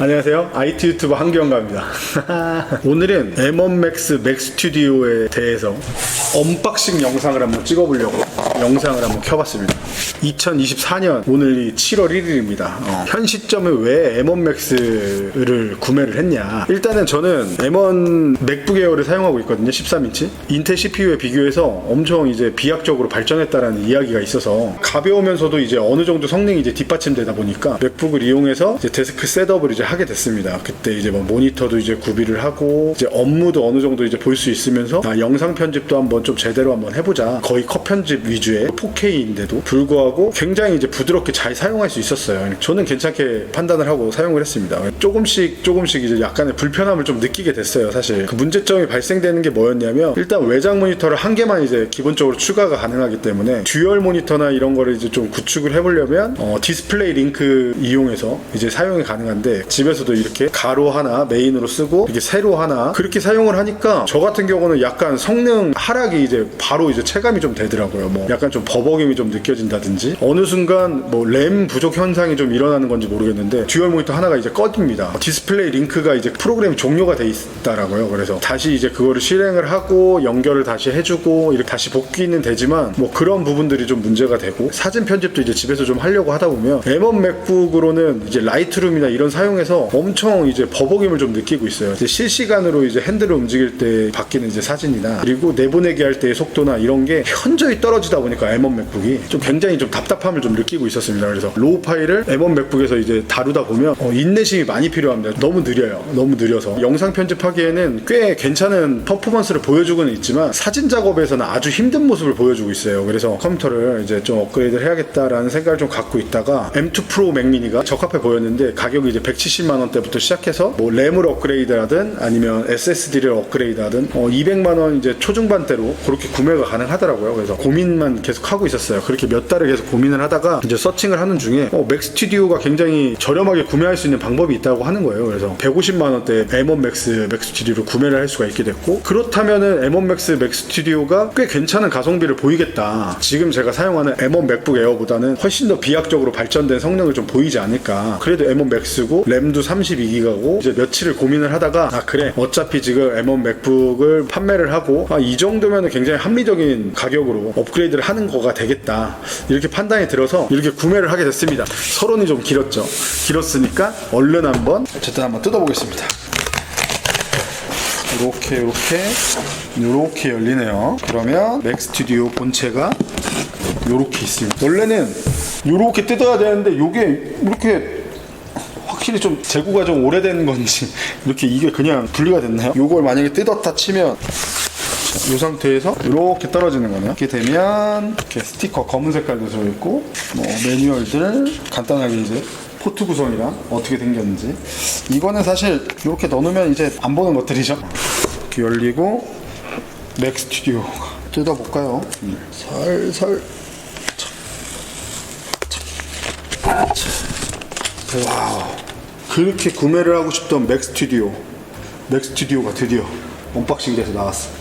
안녕하세요. IT 유튜버 한기영가입니다. 오늘은 M1 Max 맥 스튜디오에 대해서 언박싱 영상을 한번 찍어보려고 영상을 한번 켜봤습니다. 2024년 오늘이 7월 1일입니다. 현 시점에 왜 M1 Max를 구매를 했냐. 일단은 저는 M1 맥북 에어를 사용하고 있거든요. 13인치. 인텔 CPU에 비교해서 엄청 이제 비약적으로 발전했다라는 이야기가 있어서 가벼우면서도 이제 어느 정도 성능이 이제 뒷받침되다 보니까 맥북을 이용해서 이제 데스크 셋업을 이제 하게 됐습니다. 그때 이제 뭐 모니터도 이제 구비를 하고 이제 업무도 어느 정도 이제 볼 수 있으면서 영상 편집도 한번 좀 제대로 한번 해보자. 거의 컷 편집 위주의 4K인데도 불구하고 굉장히 이제 부드럽게 잘 사용할 수 있었어요. 저는 괜찮게 판단을 하고 사용을 했습니다. 조금씩 이제 약간의 불편함을 좀 느끼게 됐어요. 사실 그 문제점이 발생되는 게 뭐였냐면 일단 외장 모니터를 한 개만 이제 기본적으로 추가가 가능하기 때문에 듀얼 모니터나 이런 거를 이제 좀 구축을 해보려면 디스플레이 링크 이용해서 이제 사용이 가능한데 집에서도 이렇게 가로 하나 메인으로 쓰고 이렇게 세로 하나 그렇게 사용을 하니까 저 같은 경우는 약간 성능 하락이 이제 바로 이제 체감이 좀 되더라고요. 뭐 약간 좀 버벅임이 좀 느껴진다든지 어느 순간 뭐 램 부족 현상이 좀 일어나는 건지 모르겠는데 듀얼 모니터 하나가 이제 꺼집니다. 디스플레이 링크가 이제 프로그램 종료가 돼 있다라고요. 그래서 다시 이제 그거를 실행을 하고 연결을 다시 해주고 이렇게 다시 복귀는 되지만 뭐 그런 부분들이 좀 문제가 되고 사진 편집도 이제 집에서 좀 하려고 하다 보면 M1 맥북으로는 이제 라이트룸이나 이런 사용해서 엄청 이제 버벅임을 좀 느끼고 있어요. 이제 실시간으로 이제 핸들을 움직일 때 바뀌는 이제 사진이나 그리고 내보내기 할 때의 속도나 이런 게 현저히 떨어지다 보니까 M1 맥북이 좀 굉장히 좀 답답함을 좀 느끼고 있었습니다. 그래서 로우 파일을 M1 맥북에서 이제 다루다 보면 인내심이 많이 필요합니다. 너무 느려요. 너무 느려서 영상 편집하기에는 꽤 괜찮은 퍼포먼스를 보여주고는 있지만 사진 작업에서는 아주 힘든 모습을 보여주고 있어요. 그래서 컴퓨터를 이제 좀 업그레이드를 해야겠다라는 생각을 좀 갖고 있다가 M2 프로 맥미니가 적합해 보였는데 가격이 이제 170만 원대부터 시작해서 뭐 램을 업그레이드하든 아니면 SSD를 업그레이드하든 200만 원 이제 초중반대로 그렇게 구매가 가능하더라고요. 그래서 고민만 계속 하고 있었어요. 그렇게 몇 달을 계속 고민을 하다가 이제 서칭을 하는 중에 맥 스튜디오가 굉장히 저렴하게 구매할 수 있는 방법이 있다고 하는 거예요. 그래서 150만 원대 M1 Max 맥 스튜디오를 구매를 할 수가 있게 됐고 그렇다면은 M1 Max 맥 스튜디오가 꽤 괜찮은 가성비를 보이겠다. 지금 제가 사용하는 M1 맥북 에어보다는 훨씬 더 비약적으로 발전된 성능을 좀 보이지 않을까. 그래도 M1 Max고 램도 32기가고 이제 며칠을 고민을 하다가 그래 어차피 지금 M1 맥북을 판매를 하고 이 정도면 굉장히 합리적인 가격으로 업그레이드를 하는 거가 되겠다 이렇게 판단이 들어서 이렇게 구매를 하게 됐습니다. 서론이 좀 길었죠. 길었으니까 얼른 한번 어쨌든 한번 뜯어보겠습니다. 이렇게 열리네요. 그러면 맥 스튜디오 본체가 이렇게 있습니다. 원래는 이렇게 뜯어야 되는데 이게 이렇게 확실히 좀 재고가 좀 오래된 건지 이렇게 이게 그냥 분리가 됐나요? 이걸 만약에 뜯었다 치면 이 상태에서 이렇게 떨어지는 거네요. 이렇게 되면 이렇게 스티커 검은 색깔도 들어있고 뭐 매뉴얼들 간단하게 이제 포트 구성이랑 어떻게 생겼는지 이거는 사실 이렇게 넣어놓으면 이제 안 보는 것들이죠. 이렇게 열리고 맥 스튜디오 뜯어볼까요? 살살 와우. 그렇게 구매를 하고 싶던 맥 스튜디오가 드디어 언박싱 돼서 나왔습니다.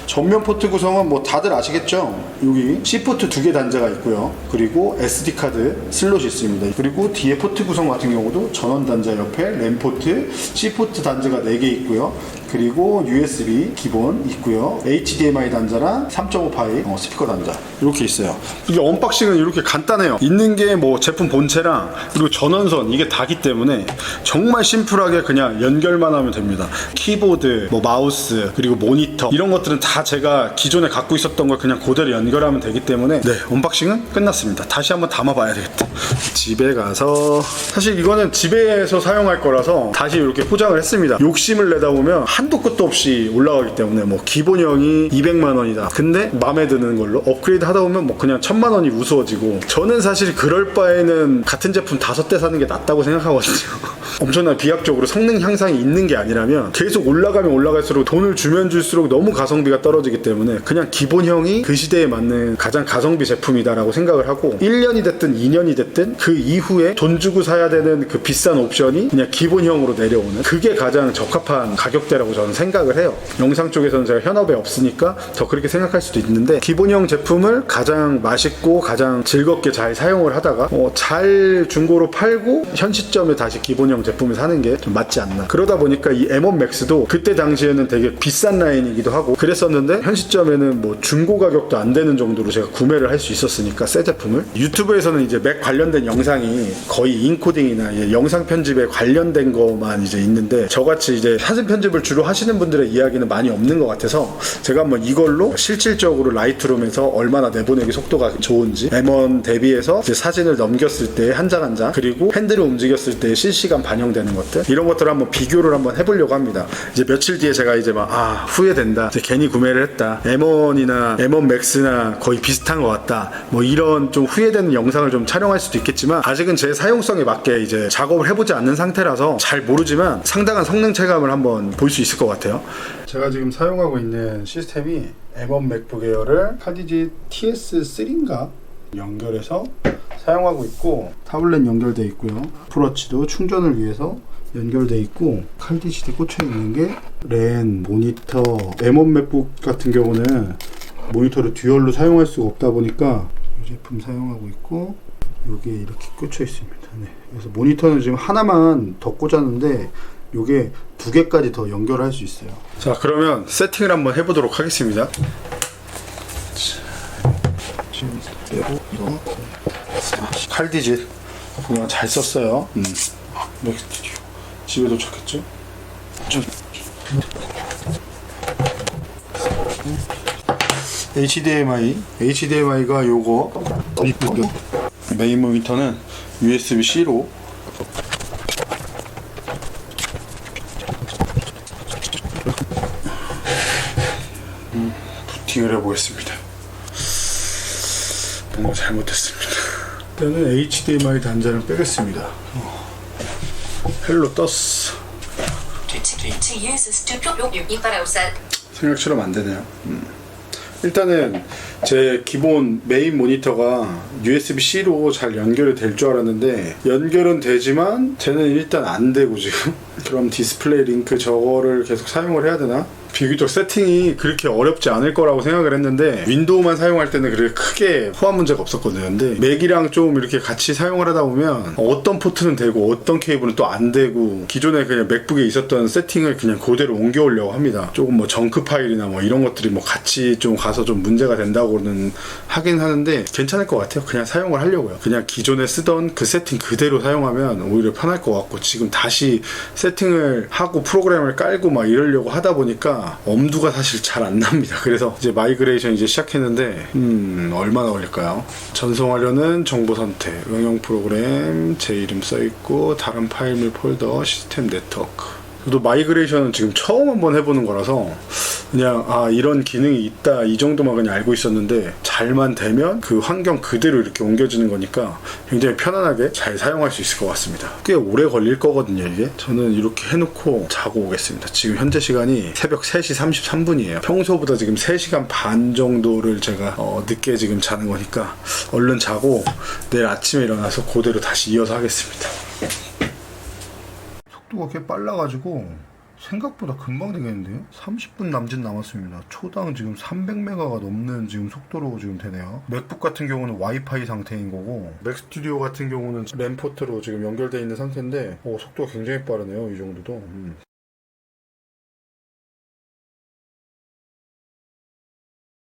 전면 포트 구성은 뭐 다들 아시겠죠? 여기 C포트 2개 단자가 있고요. 그리고 SD 카드 슬롯이 있습니다. 그리고 뒤에 포트 구성 같은 경우도 전원 단자 옆에 램 포트, C포트 단자가 4개 있고요. 그리고 USB 기본 있고요. HDMI 단자랑 3.5파이 스피커 단자 이렇게 있어요. 이게 언박싱은 이렇게 간단해요. 있는 게 뭐 제품 본체랑 그리고 전원선 이게 다기 때문에 정말 심플하게 그냥 연결만 하면 됩니다. 키보드, 뭐 마우스 그리고 모니터 이런 것들은 다 제가 기존에 갖고 있었던 걸 그냥 그대로 연결하면 되기 때문에 네, 언박싱은 끝났습니다. 다시 한번 담아봐야 되겠다. 집에 가서 사실 이거는 집에서 사용할 거라서 다시 이렇게 포장을 했습니다. 욕심을 내다 보면 한도 끝도 없이 올라가기 때문에 뭐 기본형이 200만 원이다. 근데 마음에 드는 걸로 업그레이드 하다 보면 뭐 그냥 1000만 원이 우스워지고 저는 사실 그럴 바에는 같은 제품 5대 사는 게 낫다고 생각하거든요. 엄청난 비약적으로 성능 향상이 있는 게 아니라면 계속 올라가면 올라갈수록 돈을 주면 줄수록 너무 가성비가 떨어지기 때문에 그냥 기본형이 그 시대에 맞는 가장 가성비 제품이다라고 생각을 하고 1년이 됐든 2년이 됐든 그 이후에 돈 주고 사야 되는 그 비싼 옵션이 그냥 기본형으로 내려오는 그게 가장 적합한 가격대라고 저는 생각을 해요. 영상 쪽에서는 제가 현업에 없으니까 더 그렇게 생각할 수도 있는데 기본형 제품을 가장 맛있고 가장 즐겁게 잘 사용을 하다가 잘 중고로 팔고 현 시점에 다시 기본형 나온 제품을 사는 게 좀 맞지 않나. 그러다 보니까 이 M1 Max도 그때 당시에는 되게 비싼 라인이기도 하고 그랬었는데 현 시점에는 뭐 중고 가격도 안 되는 정도로 제가 구매를 할 수 있었으니까 새 제품을. 유튜브에서는 이제 맥 관련된 영상이 거의 인코딩이나 영상 편집에 관련된 것만 이제 있는데, 저같이 이제 사진 편집을 주로 하시는 분들의 이야기는 많이 없는 것 같아서 제가 한번 이걸로 실질적으로 라이트룸에서 얼마나 내보내기 속도가 좋은지, M1 대비해서 이제 사진을 넘겼을 때 한 장 한 장, 그리고 핸들을 움직였을 때 실시간 반영되는 것들, 이런 것들을 한번 비교를 한번 해보려고 합니다. 이제 며칠 뒤에 제가 이제 막 후회된다, 이제 괜히 구매를 했다, M1이나 M1 Max나 거의 비슷한 것 같다, 뭐 이런 좀 후회되는 영상을 좀 촬영할 수도 있겠지만, 아직은 제 사용성에 맞게 이제 작업을 해보지 않는 상태라서 잘 모르지만 상당한 성능 체감을 한번 볼 수 있을 것 같아요. 제가 지금 사용하고 있는 시스템이 M1 맥북 에어를 카디지 TS3인가 연결해서 사용하고 있고, 타블렛 연결되어 있고요, 애플워치도 충전을 위해서 연결되어 있고, 칼디시에 꽂혀 있는 게 랜, 모니터. M1 맥북 같은 경우는 모니터를 듀얼로 사용할 수가 없다 보니까 이 제품 사용하고 있고, 요게 이렇게 꽂혀 있습니다. 네. 그래서 모니터는 지금 하나만 더 꽂았는데 요게 두 개까지 더 연결할 수 있어요. 자, 그러면 세팅을 한번 해보도록 하겠습니다. 칼디짓 그냥 잘 썼어요. 맥스튜디오 집에 도착했죠? HDMI가 요거, 메인 모니터는 USB-C로 부팅을 해보겠습니다. 뭔가 잘못했습니다. 일단은 HDMI 단자를 빼겠습니다. 헬로 떴어. 생각처럼 안 되네요. 일단은 제 기본 메인 모니터가 USB-C로 잘 연결이 될 줄 알았는데 연결은 되지만 쟤는 일단 안 되고, 지금 그럼 디스플레이 링크 저거를 계속 사용을 해야 되나? 비교적 세팅이 그렇게 어렵지 않을 거라고 생각을 했는데, 윈도우만 사용할 때는 그렇게 크게 호환 문제가 없었거든요. 근데 맥이랑 좀 이렇게 같이 사용을 하다 보면 어떤 포트는 되고 어떤 케이블은 또 안 되고, 기존에 그냥 맥북에 있었던 세팅을 그냥 그대로 옮겨오려고 합니다. 조금 뭐 정크 파일이나 뭐 이런 것들이 뭐 같이 좀 가서 좀 문제가 된다고는 하긴 하는데 괜찮을 것 같아요. 그냥 사용을 하려고요. 그냥 기존에 쓰던 그 세팅 그대로 사용하면 오히려 편할 것 같고, 지금 다시 세팅을 하고 프로그램을 깔고 막 이러려고 하다 보니까 엄두가 사실 잘 안 납니다. 그래서 이제 마이그레이션 이제 시작했는데 얼마나 걸릴까요? 전송하려는 정보 선택, 응용 프로그램, 제 이름 써있고, 다른 파일물 폴더, 시스템 네트워크. 저도 마이그레이션은 지금 처음 한번 해보는 거라서 그냥 이런 기능이 있다 이 정도만 그냥 알고 있었는데, 잘만 되면 그 환경 그대로 이렇게 옮겨지는 거니까 굉장히 편안하게 잘 사용할 수 있을 것 같습니다. 꽤 오래 걸릴 거거든요. 이게 저는 이렇게 해놓고 자고 오겠습니다. 지금 현재 시간이 새벽 3시 33분이에요 평소보다 지금 3시간 반 정도를 제가 늦게 지금 자는 거니까 얼른 자고 내일 아침에 일어나서 그대로 다시 이어서 하겠습니다. 속도가 꽤 빨라가지고 생각보다 금방 되겠는데요? 30분 남짓 남았습니다. 초당 지금 300메가가 넘는 지금 속도로 지금 되네요. 맥북 같은 경우는 와이파이 상태인 거고, 맥스튜디오 같은 경우는 램 포트로 지금 연결되어 있는 상태인데 속도가 굉장히 빠르네요. 이 정도도.